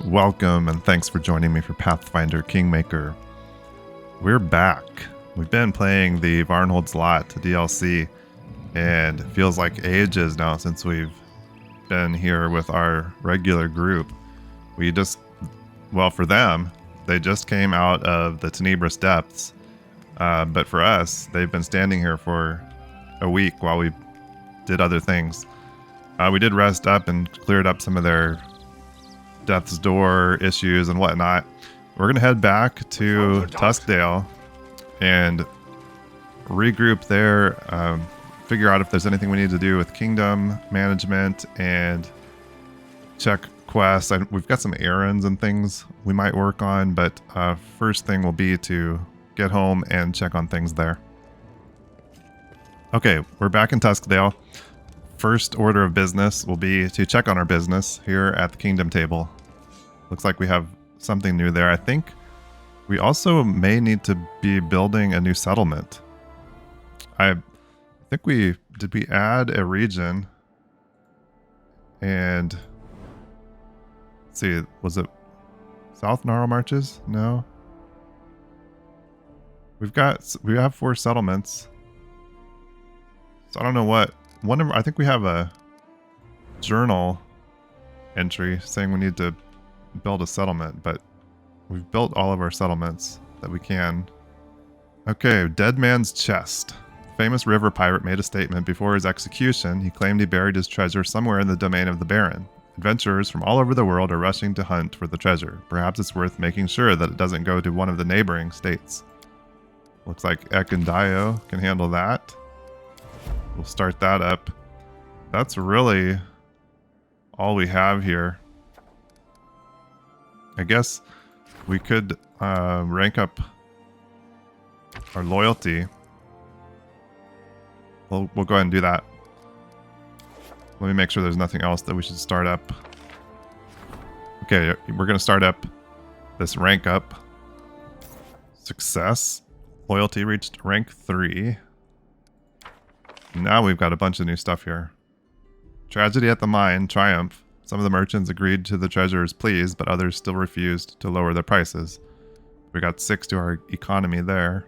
Welcome and thanks for joining me for Pathfinder Kingmaker. We're back. We've been playing the Varnhold's Lot DLC, and it feels like ages now since we've been here with our regular group. For them, they just came out of the Tenebrous Depths, but for us, they've been standing here for a week while we did other things. We did rest up and cleared up some of their Death's Door issues and whatnot. We're going to head back to Tuskdale and regroup there, figure out if there's anything we need to do with kingdom management and check quests. We've got some errands and things we might work on, but first thing will be to get home and check on things there. Okay, we're back in Tuskdale. First order of business will be to check on our business here at the kingdom table. Looks like we have something new there. I think we also may need to be building a new settlement. I think we add a region, and let's see, was it South Gnarl Marches? No. We have 4 settlements. So I don't know what. I think we have a journal entry saying we need to build a settlement, but we've built all of our settlements that we can. Okay, Dead Man's Chest. Famous river pirate made a statement before his execution. He claimed he buried his treasure somewhere in the domain of the Baron. Adventurers from all over the world are rushing to hunt for the treasure. Perhaps it's worth making sure that it doesn't go to one of the neighboring states. Looks like Ekundayo can handle that. We'll start that up. That's really all we have here. I guess we could rank up our loyalty. We'll go ahead and do that. Let me make sure there's nothing else that we should start up. Okay, we're going to start up this rank up. Success. Loyalty reached rank 3. Now we've got a bunch of new stuff here. Tragedy at the mine, triumph. Some of the merchants agreed to the treasurer's pleas, but others still refused to lower their prices. We got 6 to our economy there.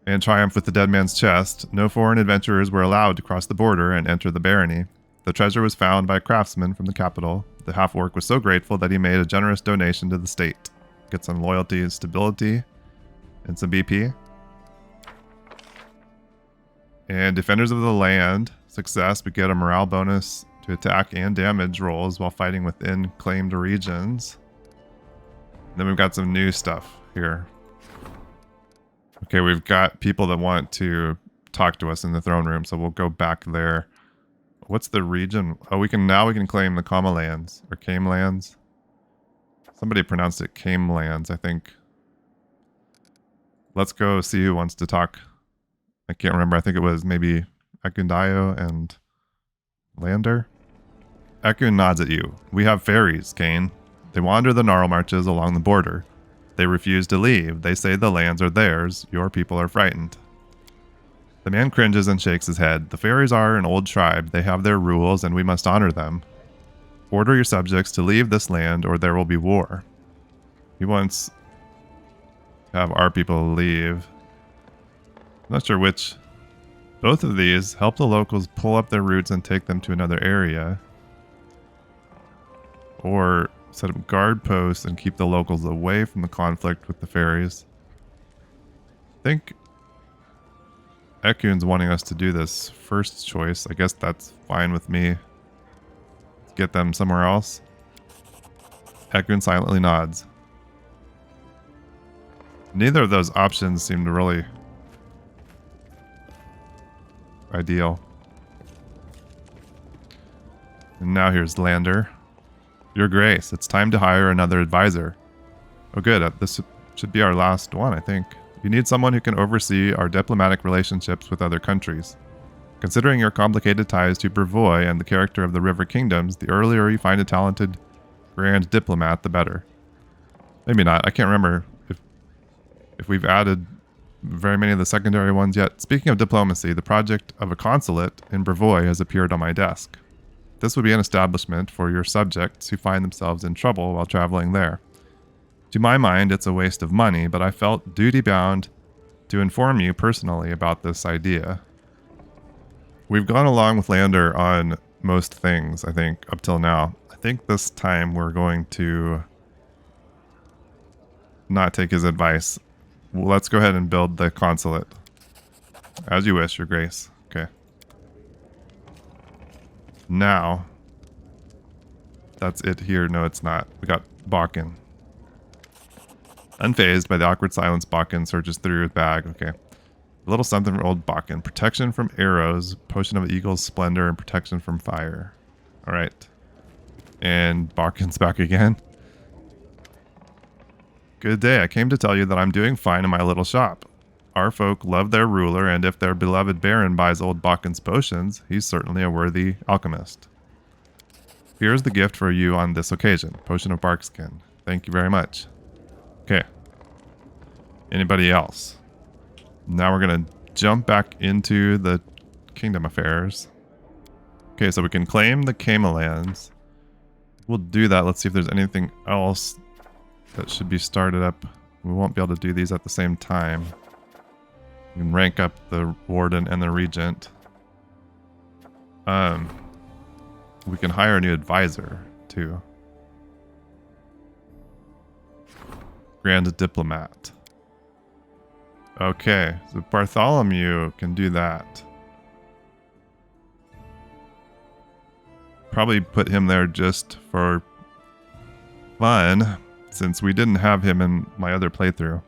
And triumph with the Dead Man's Chest. No foreign adventurers were allowed to cross the border and enter the barony. The treasure was found by a craftsman from the capital. The half-orc was so grateful that he made a generous donation to the state. Get some loyalty and stability and some BP. And Defenders of the Land, success, we get a morale bonus to attack and damage rolls while fighting within claimed regions. And then we've got some new stuff here. Okay, we've got people that want to talk to us in the throne room, so we'll go back there. What's the region? Oh, we can claim the Kama lands, or Cain lands. Somebody pronounced it Cain lands, I think. Let's go see who wants to talk. I can't remember. I think it was maybe Ekundayo and Lander. Ekun nods at you. We have ferries, Cain. They wander the Gnarl Marches along the border. They refuse to leave. They say the lands are theirs. Your people are frightened. The man cringes and shakes his head. The ferries are an old tribe. They have their rules, and we must honor them. Order your subjects to leave this land, or there will be war. He wants to have our people leave. Not sure which. Both of these help the locals pull up their roots and take them to another area. Or set up guard posts and keep the locals away from the conflict with the ferries. I think Ekun's wanting us to do this first choice. I guess that's fine with me. Let's get them somewhere else. Ekun silently nods. Neither of those options seem to really ideal. And now here's Lander. Your Grace, it's time to hire another advisor. Oh good, this should be our last one, I think. You need someone who can oversee our diplomatic relationships with other countries. Considering your complicated ties to Brevoy and the character of the River Kingdoms, the earlier you find a talented grand diplomat, the better. Maybe not, I can't remember if we've added very many of the secondary ones yet. Speaking of diplomacy, the project of a consulate in Brevoy has appeared on my desk. This would be an establishment for your subjects who find themselves in trouble while traveling there. To my mind, it's a waste of money, but I felt duty-bound to inform you personally about this idea. We've gone along with Lander on most things, I think, up till now. I think this time we're going to not take his advice. Well, let's go ahead and build the consulate. As you wish, Your Grace. Okay. Now, that's it here. No, it's not. We got Bakken. Unfazed by the awkward silence, Bakken searches through his bag. Okay. A little something for old Bakken. Protection from arrows, potion of eagle's splendor, and protection from fire. Alright. And Bakken's back again. Good day. I came to tell you that I'm doing fine in my little shop. Our folk love their ruler, and if their beloved Baron buys old Bakken's potions, he's certainly a worthy alchemist. Here's the gift for you on this occasion. Potion of barkskin. Thank you very much. Okay. Anybody else? Now we're going to jump back into the kingdom affairs. Okay, so we can claim the Camellands. We'll do that. Let's see if there's anything else that should be started up. We won't be able to do these at the same time. We can rank up the warden and the regent. We can hire a new advisor too. Grand diplomat. Okay, so Bartholomew can do that. Probably put him there just for fun, since we didn't have him in my other playthrough.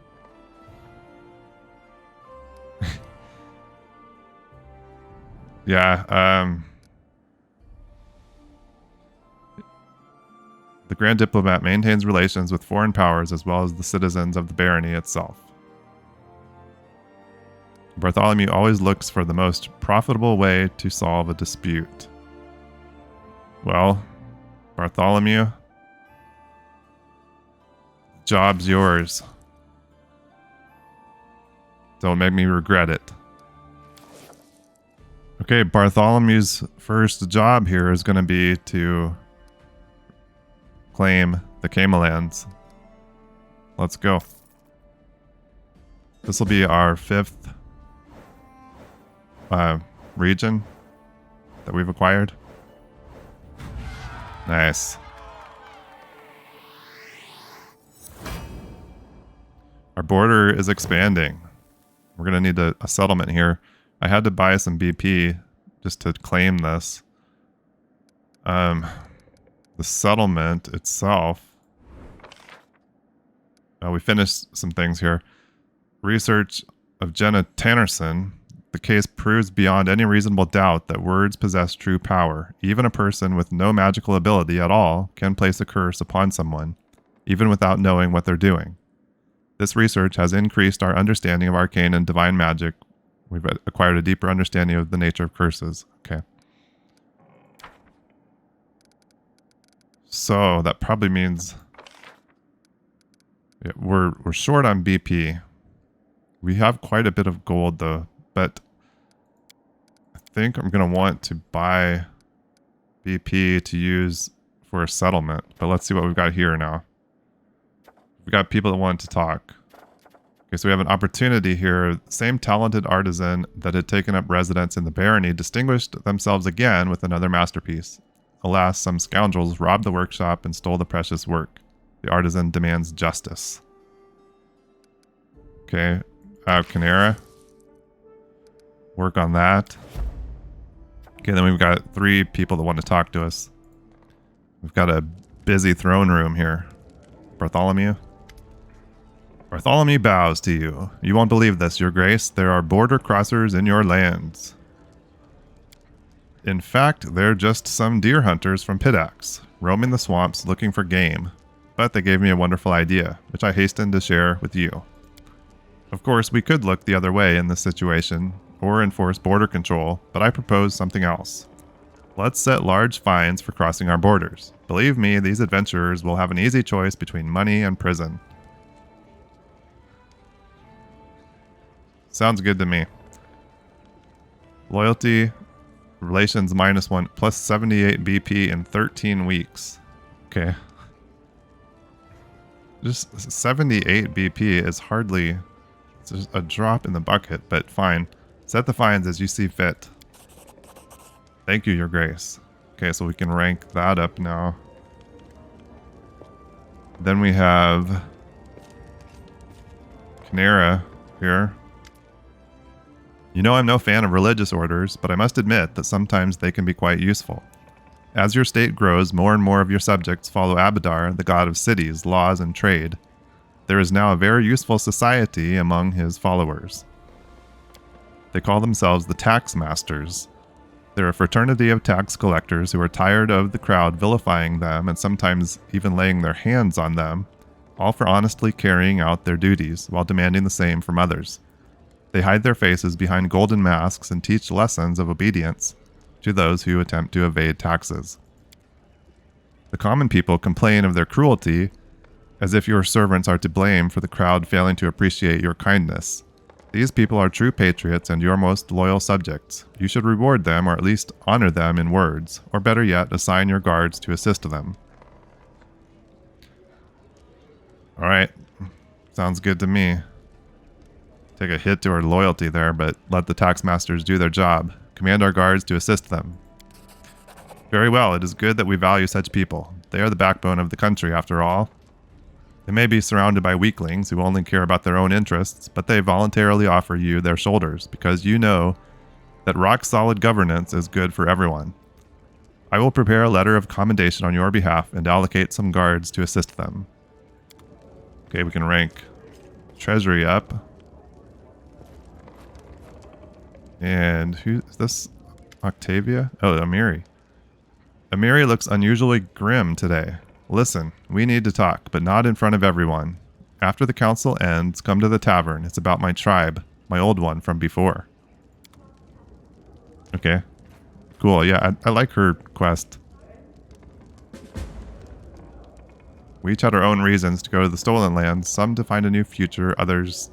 Yeah, the Grand Diplomat maintains relations with foreign powers as well as the citizens of the barony itself. Bartholomew always looks for the most profitable way to solve a dispute. Well, Bartholomew, job's yours. Don't make me regret it. Okay, Bartholomew's first job here is going to be to claim the Camellands. Let's go. This will be our 5th region that we've acquired. Nice. Our border is expanding. We're going to need a settlement here. I had to buy some BP just to claim this. The settlement itself. We finished some things here. Research of Jenna Tannerson. The case proves beyond any reasonable doubt that words possess true power. Even a person with no magical ability at all can place a curse upon someone, even without knowing what they're doing. This research has increased our understanding of arcane and divine magic. We've acquired a deeper understanding of the nature of curses. Okay. So that probably means we're short on BP. We have quite a bit of gold though, but I think I'm going to want to buy BP to use for a settlement. But let's see what we've got here now. We've got people that want to talk. Okay, so we have an opportunity here. The same talented artisan that had taken up residence in the barony distinguished themselves again with another masterpiece. Alas, some scoundrels robbed the workshop and stole the precious work. The artisan demands justice. Okay, Canera. Work on that. Okay, then we've got 3 people that want to talk to us. We've got a busy throne room here. Bartholomew. Bartholomew bows to you. You won't believe this, Your Grace. There are border crossers in your lands. In fact, they're just some deer hunters from Pidax, roaming the swamps looking for game. But they gave me a wonderful idea, which I hasten to share with you. Of course, we could look the other way in this situation, or enforce border control, but I propose something else. Let's set large fines for crossing our borders. Believe me, these adventurers will have an easy choice between money and prison. Sounds good to me. Loyalty Relations -1, plus 78 BP in 13 weeks. Okay. Just 78 BP is hardly... It's just a drop in the bucket, but fine. Set the fines as you see fit. Thank you, Your Grace. Okay, so we can rank that up now. Then we have... Canera here. You know I'm no fan of religious orders, but I must admit that sometimes they can be quite useful. As your state grows, more and more of your subjects follow Abadar, the god of cities, laws, and trade. There is now a very useful society among his followers. They call themselves the Tax Masters. They're a fraternity of tax collectors who are tired of the crowd vilifying them and sometimes even laying their hands on them, all for honestly carrying out their duties while demanding the same from others. They hide their faces behind golden masks and teach lessons of obedience to those who attempt to evade taxes. The common people complain of their cruelty, as if your servants are to blame for the crowd failing to appreciate your kindness. These people are true patriots and your most loyal subjects. You should reward them or at least honor them in words, or better yet, assign your guards to assist them. Alright, sounds good to me. Take a hit to our loyalty there, but let the tax masters do their job. Command our guards to assist them. Very well, it is good that we value such people. They are the backbone of the country, after all. They may be surrounded by weaklings who only care about their own interests, but they voluntarily offer you their shoulders, because you know that rock-solid governance is good for everyone. I will prepare a letter of commendation on your behalf and allocate some guards to assist them. Okay, we can rank Treasury up. And who is this? Octavia? Oh, Amiri. Amiri looks unusually grim today. Listen, we need to talk, but not in front of everyone. After the council ends, come to the tavern. It's about my tribe, my old one from before. Okay. Cool, yeah, I like her quest. We each had our own reasons to go to the Stolen Lands, some to find a new future, others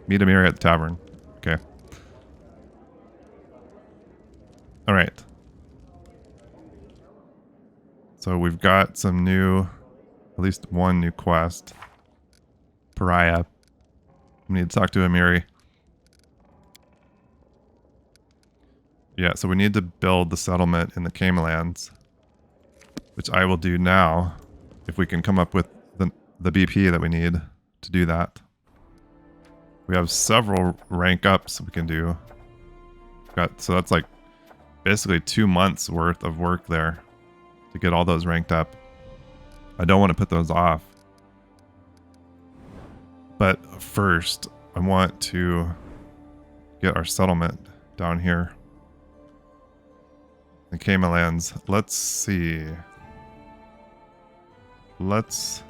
meet Amiri at the tavern. Okay. Alright. So we've got some new, at least one new quest. Pariah. We need to talk to Amiri. Yeah, so we need to build the settlement in the Cain Lands, which I will do now, if we can come up with the BP that we need to do that. We have several rank ups we can do. So that's like basically 2 months worth of work there to get all those ranked up. I don't want to put those off. But first, I want to get our settlement down here. The Cain Lands. Let's see. Let's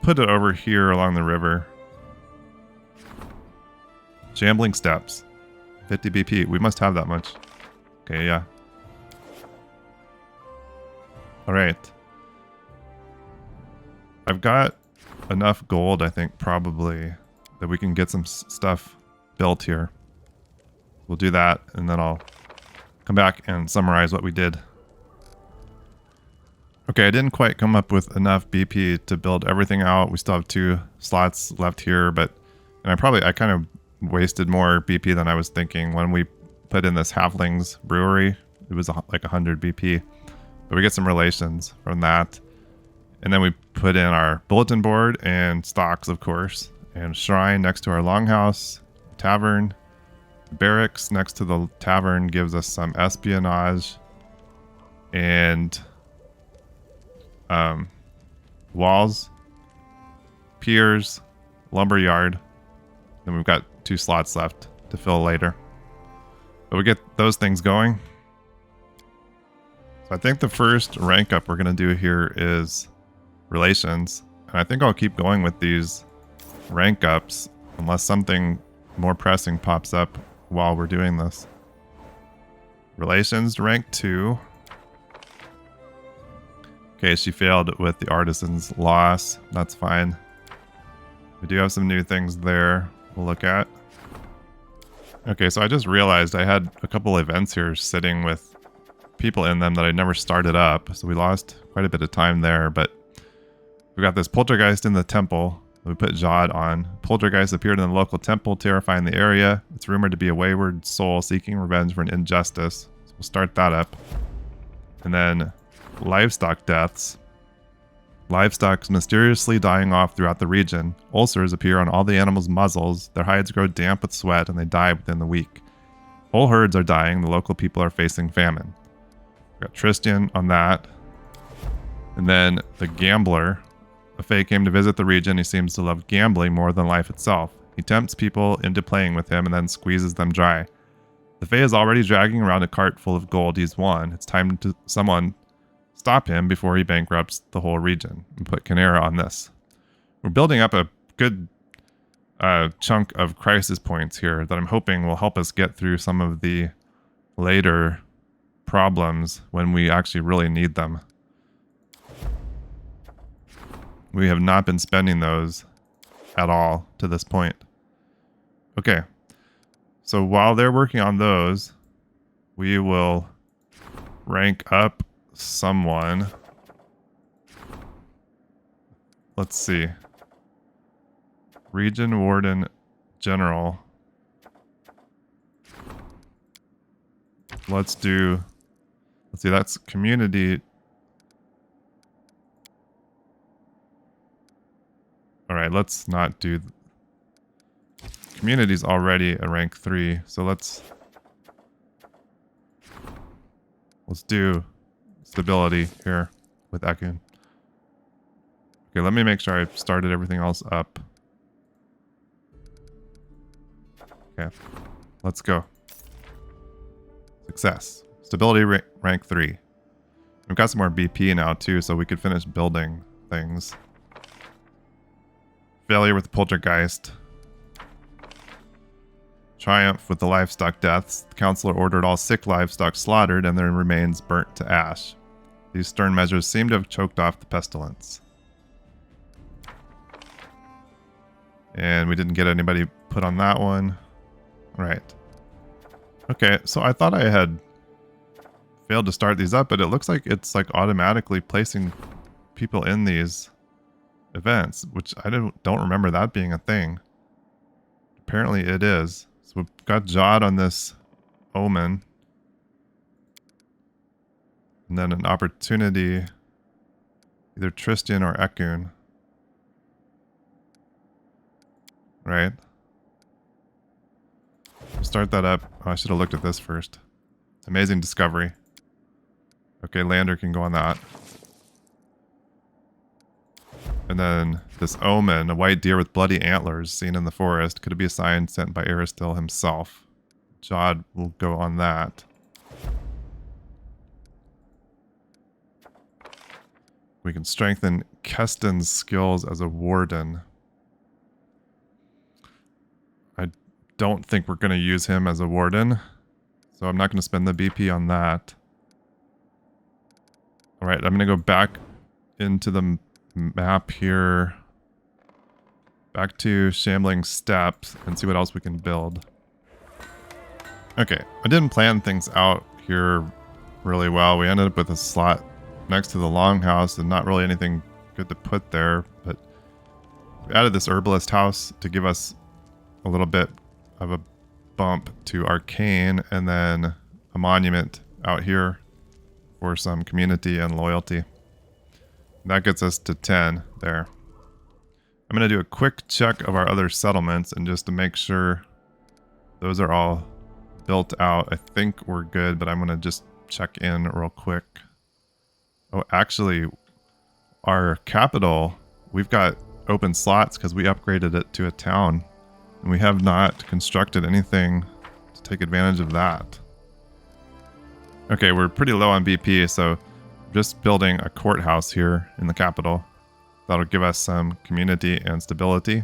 put it over here along the river. Shambling Steps. 50 BP. We must have that much. Okay, yeah. Alright. I've got enough gold, I think, probably, that we can get some stuff built here. We'll do that, and then I'll come back and summarize what we did. Okay, I didn't quite come up with enough BP to build everything out. We still have 2 slots left here, but and I kind of wasted more BP than I was thinking. When we put in this Halflings brewery, it was like 100 BP. But we get some relations from that. And then we put in our bulletin board and stocks, of course, and shrine next to our longhouse, tavern. Barracks next to the tavern gives us some espionage and walls, piers, lumberyard. Then we've got 2 slots left to fill later. But we get those things going. So I think the first rank up we're going to do here is relations. And I think I'll keep going with these rank ups unless something more pressing pops up while we're doing this. Relations rank 2. Okay, she failed with the artisan's loss. That's fine. We do have some new things there we'll look at. Okay, so I just realized I had a couple events here sitting with people in them that I never started up, so we lost quite a bit of time there, but we got this poltergeist in the temple that we put Jod on. Poltergeist appeared in the local temple, terrifying the area. It's rumored to be a wayward soul seeking revenge for an injustice, so we'll start that up. And then livestock deaths. Livestock mysteriously dying off throughout the region. Ulcers appear on all the animals' muzzles. Their hides grow damp with sweat and they die within the week. Whole herds are dying. The local people are facing famine. We got Tristan on that. And then the gambler. A Fae came to visit the region. He seems to love gambling more than life itself. He tempts people into playing with him and then squeezes them dry. The Fae is already dragging around a cart full of gold he's won. It's time to someone stop him before he bankrupts the whole region and put Canera on this. We're building up a good chunk of crisis points here that I'm hoping will help us get through some of the later problems when we actually really need them. We have not been spending those at all to this point. Okay, so while they're working on those, we will rank up someone. Let's see. Region Warden General. Let's see, that's community. Alright, let's not do... Community's already a rank 3, so let's do stability here with Ekun. Okay, let me make sure I've started everything else up. Okay, let's go. Success. Stability rank 3. We've got some more BP now too, so we could finish building things. Failure with the poltergeist. Triumph with the livestock deaths. The counselor ordered all sick livestock slaughtered and their remains burnt to ash. These stern measures seem to have choked off the pestilence. And we didn't get anybody put on that one. Right. Okay, so I thought I had failed to start these up, but it looks like it's like automatically placing people in these events, which I don't remember that being a thing. Apparently it is. So we've got Jod on this omen. And then an opportunity, either Tristan or Ekun. Right? Start that up. Oh, I should have looked at this first. Amazing discovery. Okay, Lander can go on that. And then this omen, a white deer with bloody antlers seen in the forest. Could it be a sign sent by Aristil himself? Jod will go on that. We can strengthen Keston's skills as a warden. I don't think we're going to use him as a warden, so I'm not going to spend the BP on that. Alright, I'm going to go back into the map here. Back to Shambling Steps and see what else we can build. Okay, I didn't plan things out here really well. We ended up with a slot next to the longhouse and not really anything good to put there, but we added this herbalist house to give us a little bit of a bump to Arcane, and then a monument out here for some community and loyalty. That gets us to 10 there. I'm going to do a quick check of our other settlements and just to make sure those are all built out. I think we're good, but I'm going to just check in real quick. Oh, actually, our capital, we've got open slots because we upgraded it to a town. And we have not constructed anything to take advantage of that. Okay, we're pretty low on BP, so just building a courthouse here in the capital. That'll give us some community and stability.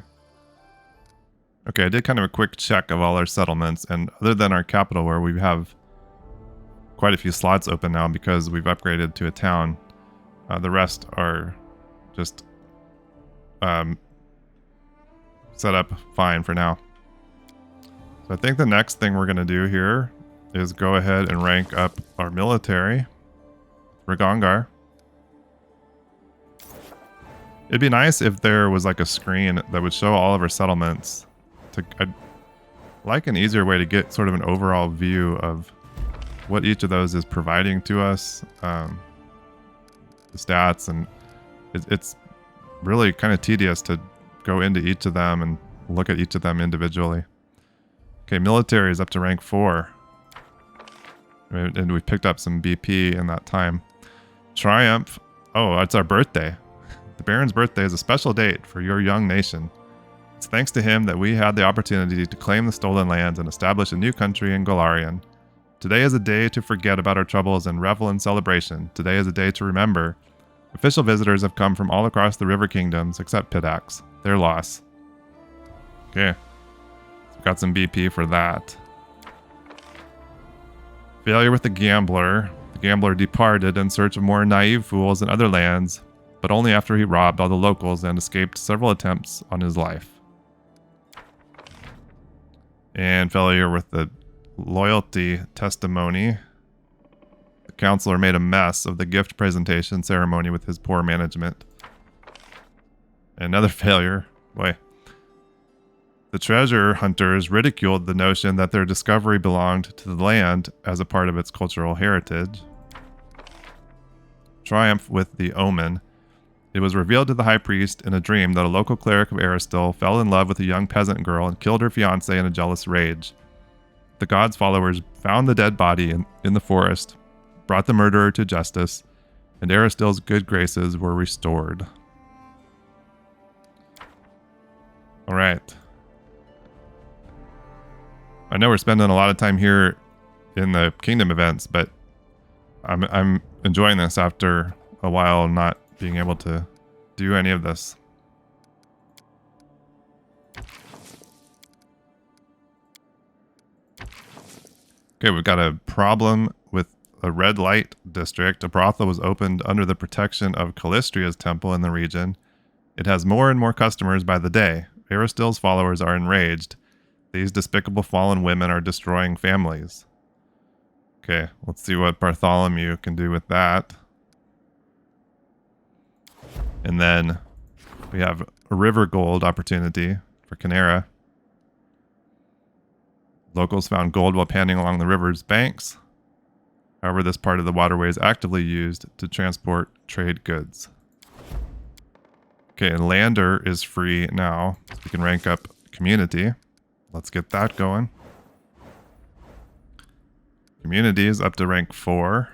Okay, I did kind of a quick check of all our settlements, and other than our capital where we have quite a few slots open now because we've upgraded to a town, the rest are just set up fine for now. So I think the next thing we're going to do here is go ahead and rank up our military. Ragongar. It'd be nice if there was like a screen that would show all of our settlements. I'd like an easier way to get sort of an overall view of what each of those is providing to us. The stats, and it's really kind of tedious to go into each of them and look at each of them individually. Okay, military is up to rank 4. And we picked up some BP in that time. Triumph. Oh, it's our birthday. The Baron's birthday is a special date for your young nation. It's thanks to him that we had the opportunity to claim the stolen lands and establish a new country in Golarion. Today is a day to forget about our troubles and revel in celebration. Today is a day to remember. Official visitors have come from all across the River Kingdoms except Pidax. Their loss. Okay. So got some BP for that. Failure with the Gambler. The Gambler departed in search of more naive fools in other lands, but only after he robbed all the locals and escaped several attempts on his life. And failure with the Loyalty Testimony. The counselor made a mess of the gift presentation ceremony with his poor management. Another failure. Boy. The treasure hunters ridiculed the notion that their discovery belonged to the land as a part of its cultural heritage. Triumph with the Omen. It was revealed to the high priest in a dream that a local cleric of Aristil fell in love with a young peasant girl and killed her fiancé in a jealous rage. The god's followers found the dead body in the forest, brought the murderer to justice, and Aristil's good graces were restored. All right. I know we're spending a lot of time here in the kingdom events, but I'm enjoying this after a while not being able to do any of this. Okay, we've got a problem with a red light district. A brothel was opened under the protection of Callistria's temple in the region. It has more and more customers by the day. Aristil's followers are enraged. These despicable fallen women are destroying families. Okay, let's see what Bartholomew can do with that. And then we have a river gold opportunity for Canera. Locals found gold while panning along the river's banks. However, this part of the waterway is actively used to transport trade goods. Okay, and Lander is free now. So we can rank up community. Let's get that going. Community is up to rank 4.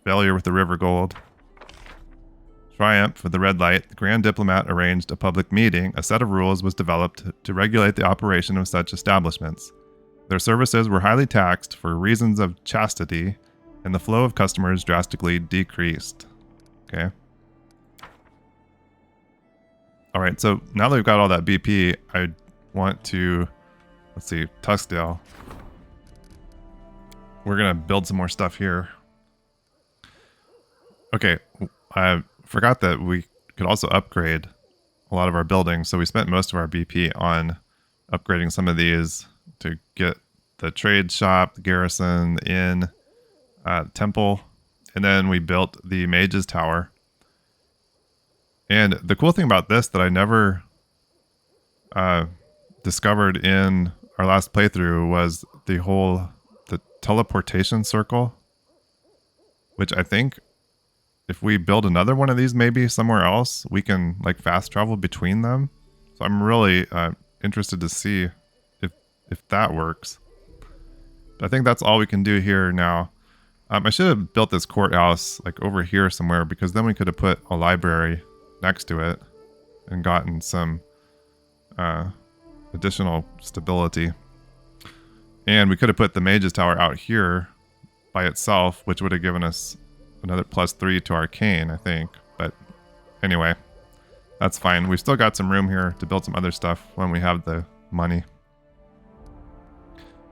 Failure with the river gold. Triumph with the red light. The Grand Diplomat arranged a public meeting. A set of rules was developed to regulate the operation of such establishments. Their services were highly taxed for reasons of chastity, and the flow of customers drastically decreased. Okay. All right, so now that we've got all that BP, I want to, let's see, Tuskdale. We're going to build some more stuff here. Okay, I forgot that we could also upgrade a lot of our buildings, so we spent most of our BP on upgrading some of these to get the trade shop, the garrison, the inn, temple, and then we built the mage's tower. And the cool thing about this that I never discovered in our last playthrough was the teleportation circle, which I think if we build another one of these maybe somewhere else, we can like fast travel between them. So I'm really interested to see if that works. But I think that's all we can do here now. I should have built this courthouse like over here somewhere, because then we could have put a library next to it and gotten some additional stability. And we could have put the mage's tower out here by itself, which would have given us another +3 to our Cain, I think. But anyway, that's fine. We've still got some room here to build some other stuff when we have the money.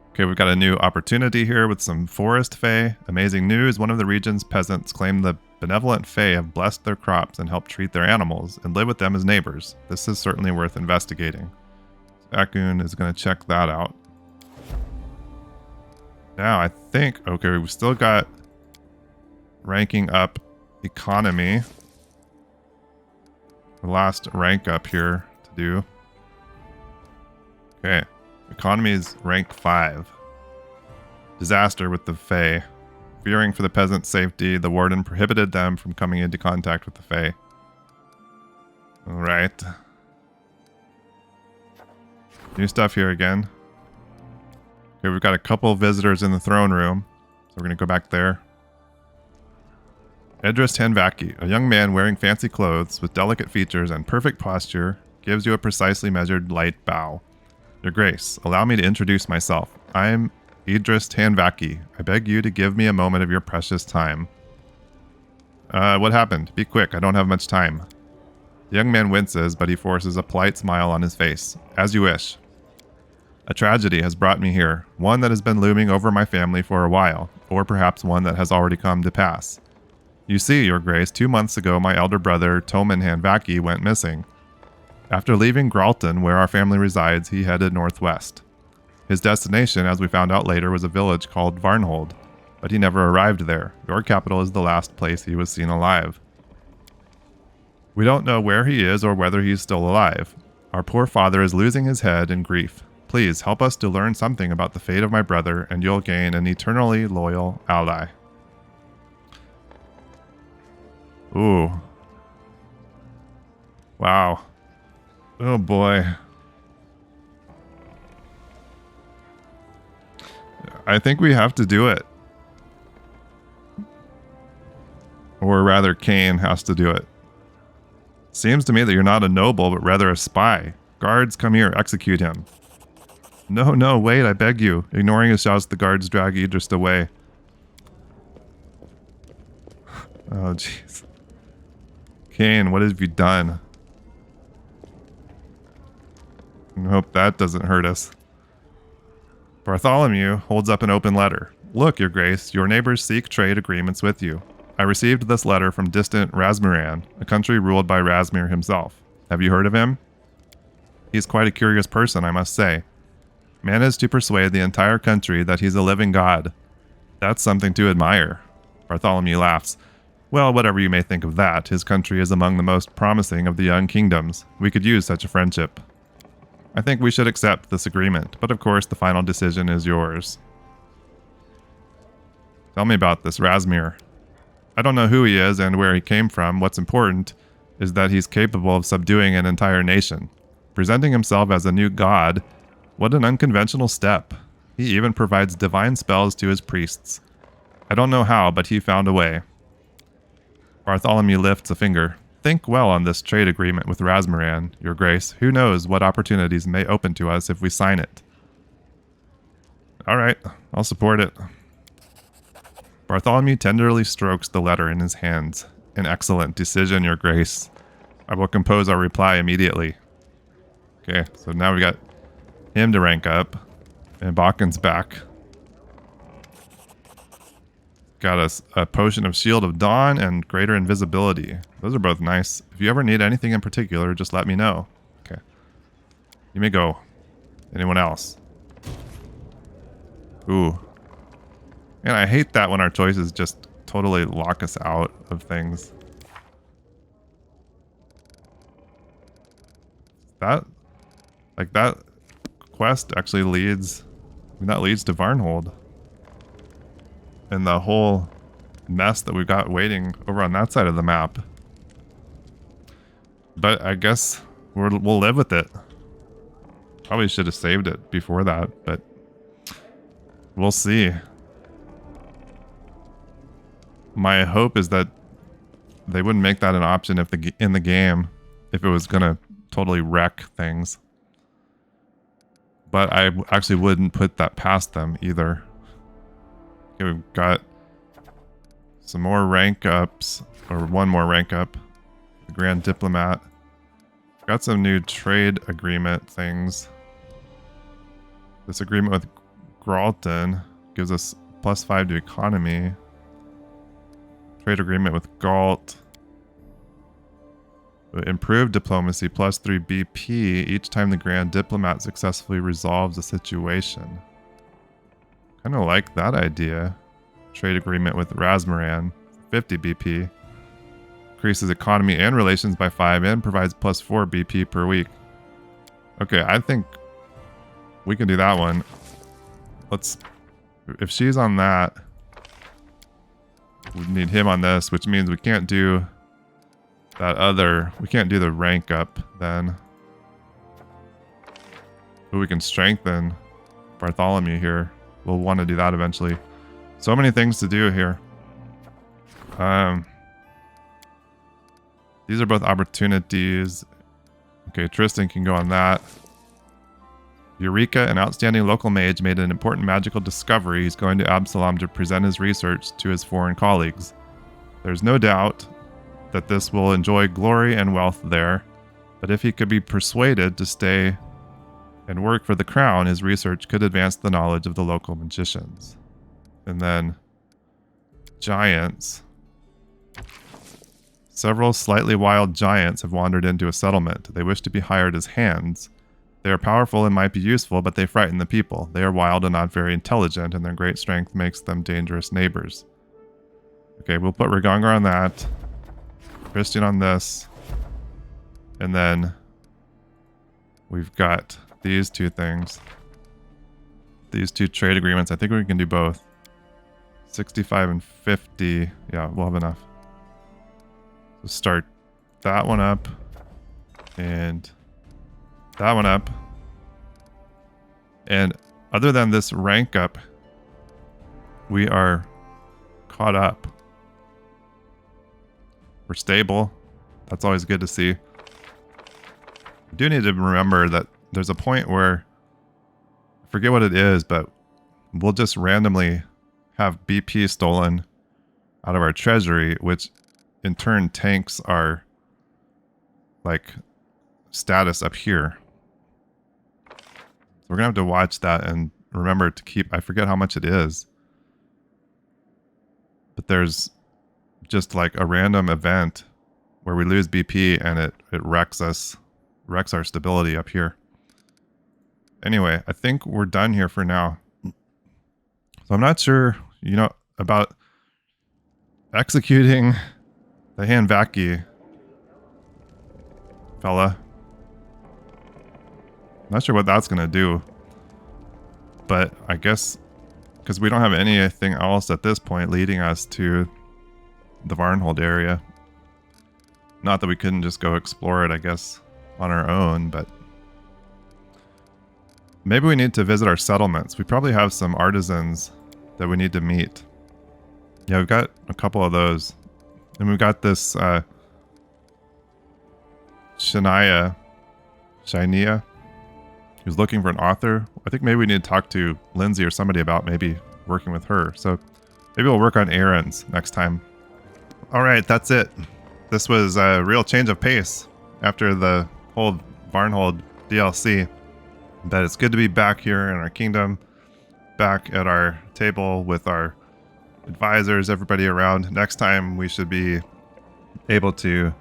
Okay, we've got a new opportunity here with some forest fae. Amazing news. One of the region's peasants claimed the benevolent fae have blessed their crops and helped treat their animals and live with them as neighbors. This is certainly worth investigating. Akun is going to check that out. Now, I think... Okay, we've still got ranking up economy. The last rank up here to do. Okay. Economy is rank 5. Disaster with the Fae. Fearing for the peasants' safety, the warden prohibited them from coming into contact with the Fae. Alright. New stuff here again. Okay, we've got a couple of visitors in the throne room. So we're going to go back there. Edris Tanvaki, a young man wearing fancy clothes with delicate features and perfect posture, gives you a precisely measured light bow. Your Grace, allow me to introduce myself. I'm Idris Tanvaki. I beg you to give me a moment of your precious time. What happened? Be quick, I don't have much time. The young man winces, but he forces a polite smile on his face. As you wish. A tragedy has brought me here, one that has been looming over my family for a while, or perhaps one that has already come to pass. You see, Your Grace, 2 months ago my elder brother, Toman Hanvaki, went missing. After leaving Gralton, where our family resides, he headed northwest. His destination, as we found out later, was a village called Varnhold, but he never arrived there. Your capital is the last place he was seen alive. We don't know where he is or whether he is still alive. Our poor father is losing his head in grief. Please help us to learn something about the fate of my brother, and you'll gain an eternally loyal ally. Ooh. Wow. Oh boy. I think we have to do it. Or rather, Cain has to do it. Seems to me that you're not a noble, but rather a spy. Guards, come here, execute him. No, wait, I beg you. Ignoring his shouts, the guards drag Idris away. Oh, jeez. Cain, what have you done? I hope that doesn't hurt us. Bartholomew holds up an open letter. Look, Your Grace, your neighbors seek trade agreements with you. I received this letter from distant Razmiran, a country ruled by Razmir himself. Have you heard of him? He's quite a curious person, I must say. Managed to persuade the entire country that he's a living god. That's something to admire. Bartholomew laughs. Well, whatever you may think of that, his country is among the most promising of the young kingdoms. We could use such a friendship. I think we should accept this agreement, but of course the final decision is yours. Tell me about this Razmir. I don't know who he is and where he came from. What's important is that he's capable of subduing an entire nation. Presenting himself as a new god, what an unconventional step. He even provides divine spells to his priests. I don't know how, but he found a way. Bartholomew lifts a finger. Think well on this trade agreement with Razmiran, Your Grace. Who knows what opportunities may open to us if we sign it. Alright, I'll support it. Bartholomew tenderly strokes the letter in his hands. An excellent decision, Your Grace. I will compose our reply immediately. Okay, so now we got him to rank up. And Bakken's back. Got us a potion of Shield of Dawn and greater invisibility. Those are both nice. If you ever need anything in particular, just let me know. Okay. You may go. Anyone else? Ooh. Man, I hate that when our choices just totally lock us out of things. That quest actually leads... I mean, that leads to Varnhold. And the whole mess that we've got waiting over on that side of the map. But I guess we'll live with it. Probably should have saved it before that, but we'll see. My hope is that they wouldn't make that an option if in the game if it was gonna totally wreck things. But I actually wouldn't put that past them either. Okay, we've got some more rank ups, or one more rank up. The Grand Diplomat. Got some new trade agreement things. This agreement with Gralton gives us +5 to economy. Trade agreement with Galt Improved diplomacy, +3 BP each time the Grand Diplomat successfully resolves a situation. Kind of like that idea. Trade agreement with Rasmuran, 50 BP. Increases economy and relations by 5 and provides +4 BP per week. Okay, I think we can do that one. Let's... If she's on that, we need him on this, which means we can't do that other... We can't do the rank up then. But we can strengthen Bartholomew here. We'll want to do that eventually. So many things to do here. These are both opportunities. Okay, Tristan can go on that. Eureka, an outstanding local mage, made an important magical discovery. He's going to Absalom to present his research to his foreign colleagues. There's no doubt that this will enjoy glory and wealth there, but if he could be persuaded to stay and work for the crown, his research could advance the knowledge of the local magicians. And then giants. Several slightly wild giants have wandered into a settlement. They wish to be hired as hands. They are powerful and might be useful, but they frighten the people. They are wild and not very intelligent, and their great strength makes them dangerous neighbors. Okay, we'll put Rigongar on that. Christian on this. And then we've got these two things. These two trade agreements. I think we can do both. 65 and 50. Yeah, we'll have enough. So start that one up. And that one up. And other than this rank up, we are caught up. We're stable. That's always good to see. We do need to remember that there's a point where, I forget what it is, but we'll just randomly have BP stolen out of our treasury, which in turn tanks our like status up here. So we're gonna have to watch that and remember to keep, I forget how much it is, but there's just like a random event where we lose BP and it wrecks our stability up here. Anyway, I think we're done here for now. So I'm not sure, you know, about executing the Hanvaki fella. Not sure what that's gonna do. But I guess because we don't have anything else at this point leading us to the Varnhold area. Not that we couldn't just go explore it, I guess, on our own, but maybe we need to visit our settlements. We probably have some artisans that we need to meet. Yeah, we've got a couple of those. And we've got this Shania, who's looking for an author. I think maybe we need to talk to Lindsay or somebody about maybe working with her. So maybe we'll work on errands next time. All right, that's it. This was a real change of pace after the whole Varnhold DLC. But it's good to be back here in our kingdom, back at our table with our advisors, everybody around. Next time we should be able to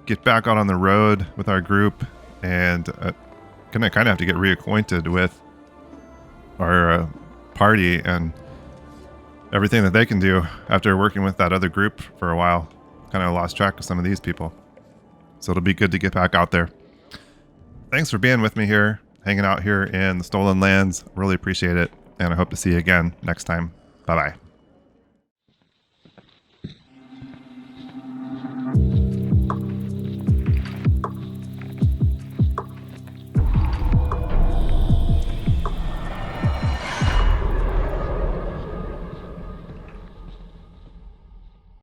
get back out on the road with our group and gonna kind of have to get reacquainted with our party and everything that they can do after working with that other group for a while. Kind of lost track of some of these people. So it'll be good to get back out there. Thanks for being with me here, hanging out here in the Stolen Lands. Really appreciate it. And I hope to see you again next time. Bye-bye.